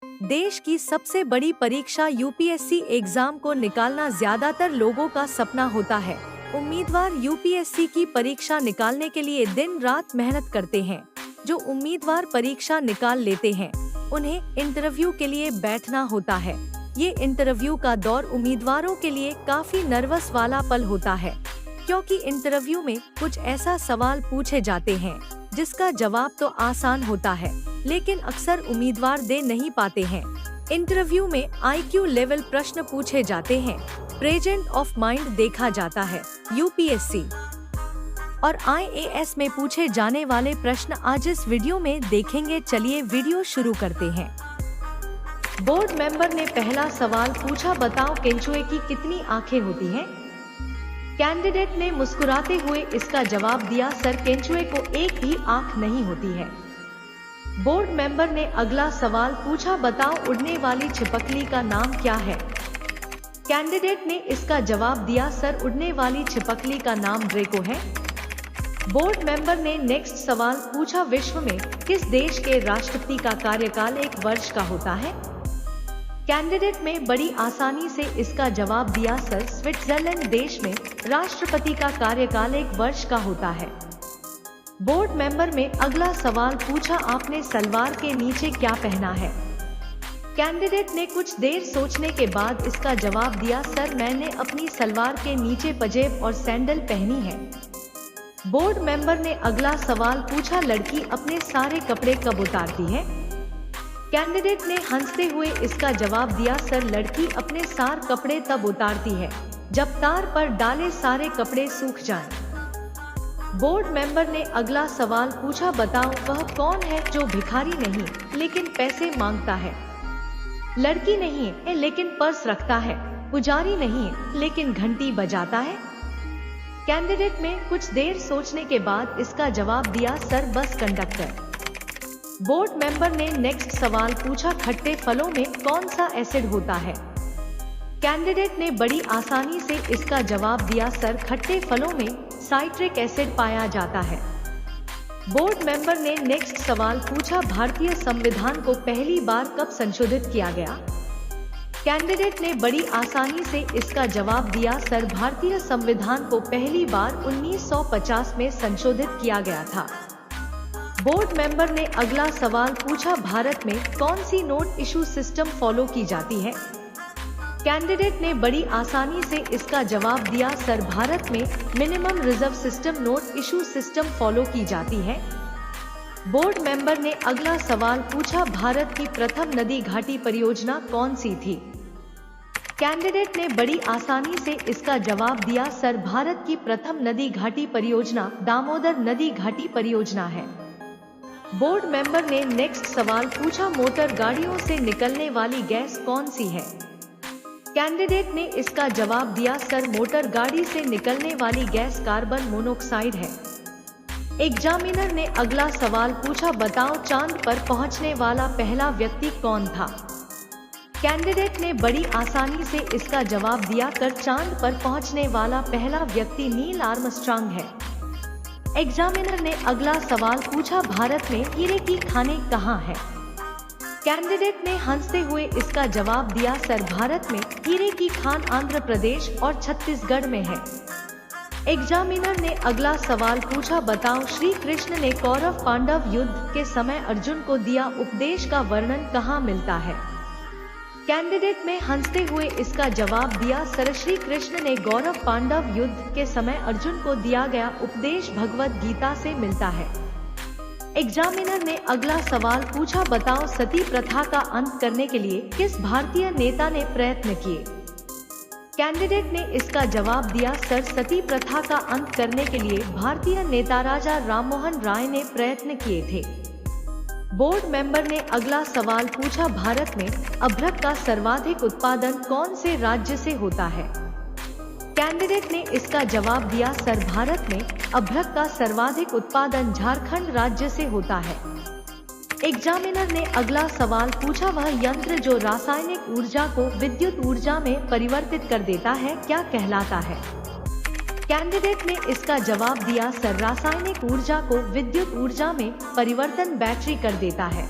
देश की सबसे बड़ी परीक्षा यूपीएससी एग्जाम को निकालना ज्यादातर लोगों का सपना होता है। उम्मीदवार यूपीएससी की परीक्षा निकालने के लिए दिन रात मेहनत करते हैं। जो उम्मीदवार परीक्षा निकाल लेते हैं, उन्हें इंटरव्यू के लिए बैठना होता है। ये इंटरव्यू का दौर उम्मीदवारों के लिए काफी नर्वस वाला पल होता है, क्योंकि इंटरव्यू में कुछ ऐसा सवाल पूछे जाते हैं जिसका जवाब तो आसान होता है, लेकिन अक्सर उम्मीदवार दे नहीं पाते हैं। इंटरव्यू में आईक्यू लेवल प्रश्न पूछे जाते हैं, प्रेजेंट ऑफ माइंड देखा जाता है। यूपीएससी और आईएएस में पूछे जाने वाले प्रश्न आज इस वीडियो में देखेंगे। चलिए वीडियो शुरू करते हैं। बोर्ड मेंबर ने पहला सवाल पूछा, बताओ केंचुए की कितनी आंखें होती हैं? कैंडिडेट ने मुस्कुराते हुए इसका जवाब दिया, सर केंचुए को एक ही आंख नहीं होती है। बोर्ड मेंबर ने अगला सवाल पूछा, बताओ उड़ने वाली छिपकली का नाम क्या है? कैंडिडेट ने इसका जवाब दिया, सर उड़ने वाली छिपकली का नाम ड्रेको है। बोर्ड मेंबर ने नेक्स्ट सवाल पूछा, विश्व में किस देश के राष्ट्रपति का कार्यकाल 1 वर्ष का होता है? कैंडिडेट में बड़ी आसानी से इसका जवाब दिया, सर स्विट्जरलैंड देश में राष्ट्रपति का कार्यकाल 1 वर्ष का होता है। बोर्ड मेंबर में अगला सवाल पूछा, आपने सलवार के नीचे क्या पहना है? कैंडिडेट ने कुछ देर सोचने के बाद इसका जवाब दिया, सर मैंने अपनी सलवार के नीचे पजेब और सैंडल पहनी है। बोर्ड मेंबर ने अगला सवाल पूछा, लड़की अपने सारे कपड़े कब उतारती है? कैंडिडेट ने हंसते हुए इसका जवाब दिया, सर लड़की अपने सारे कपड़े तब उतारती है जब तार पर डाले सारे कपड़े सूख जाएं। बोर्ड मेंबर ने अगला सवाल पूछा, बताओ वह कौन है जो भिखारी नहीं लेकिन पैसे मांगता है? लड़की नहीं है लेकिन पर्स रखता है, पुजारी नहीं है लेकिन घंटी बजाता है। कैंडिडेट में कुछ देर सोचने के बाद इसका जवाब दिया, sir bus conductor. Board member ने नेक्स्ट सवाल पूछा, खट्टे फलों में कौन सा एसिड होता है? कैंडिडेट ने बड़ी आसानी से इसका जवाब दिया, सर खट्टे फलों में साइट्रिक एसिड पाया जाता है। बोर्ड मेंबर ने नेक्स्ट सवाल पूछा, भारतीय संविधान को पहली बार कब संशोधित किया गया? कैंडिडेट ने बड़ी आसानी से इसका जवाब दिया, सर भारतीय संविधान को पहली बार 1950 में संशोधित किया गया था। बोर्ड मेंबर ने अगला सवाल पूछा, भारत में कौन सी नोट इशू सिस्टम फॉलो की जाती है? कैंडिडेट ने बड़ी आसानी से इसका जवाब दिया, सर भारत में minimum reserve system note issue system follow की जाती है। बोर्ड मेंबर ने अगला सवाल पूछा, भारत की प्रथम नदी घाटी परियोजना कौन सी थी? कैंडिडेट ने बड़ी आसानी से इसका जवाब दिया, सर भारत की प्रथम नदी घाटी परियोजना दामोदर नदी घाटी परियोजना है। बोर्ड मेंबर ने नेक्स्ट सवाल पूछा, मोटर गाड़ियों से निकलने वाली गैस कौन सी है? कैंडिडेट ने इसका जवाब दिया, सर मोटर गाड़ी से निकलने वाली गैस कार्बन मोनोऑक्साइड है। एग्जामिनर ने अगला सवाल पूछा, बताओ चांद पर पहुंचने वाला पहला व्यक्ति कौन था? कैंडिडेट ने बड़ी आसानी से इसका जवाब दिया कर चांद पर पहुंचने वाला पहला व्यक्ति नील आर्मस्ट्रांग है। एग्जामिनर ने अगला सवाल पूछा, भारत में हीरे की खानें कहाँ है? कैंडिडेट ने हंसते हुए इसका जवाब दिया, सर भारत में हीरे की खान आंध्र प्रदेश और छत्तीसगढ़ में है। एग्जामिनर ने अगला सवाल पूछा, बताओ श्री कृष्ण ने कौरव पांडव युद्ध के समय अर्जुन को दिया उपदेश का वर्णन कहाँ मिलता है? कैंडिडेट ने हंसते हुए इसका जवाब दिया, सर श्री कृष्ण ने कौरव पांडव युद्ध के समय अर्जुन को दिया गया उपदेश भगवद गीता से मिलता है। एग्जामिनर ने अगला सवाल पूछा, बताओ सती प्रथा का अंत करने के लिए किस भारतीय नेता ने प्रयत्न किए? कैंडिडेट ने इसका जवाब दिया, सर सती प्रथा का अंत करने के लिए भारतीय नेता राजा राममोहन राय ने प्रयत्न किए थे। बोर्ड मेंबर ने अगला सवाल पूछा, भारत में अभ्रक का सर्वाधिक उत्पादन कौन से राज्य से होता है? कैंडिडेट ने इसका जवाब दिया, सर भारत में अभ्रक का सर्वाधिक उत्पादन झारखंड राज्य से होता है। एग्जामिनर ने अगला सवाल पूछा, वह यंत्र जो रासायनिक ऊर्जा को विद्युत ऊर्जा में परिवर्तित कर देता है क्या कहलाता है? कैंडिडेट ने इसका जवाब दिया, सर रासायनिक ऊर्जा को विद्युत ऊर्जा में परिवर्तन बैटरी कर देता है।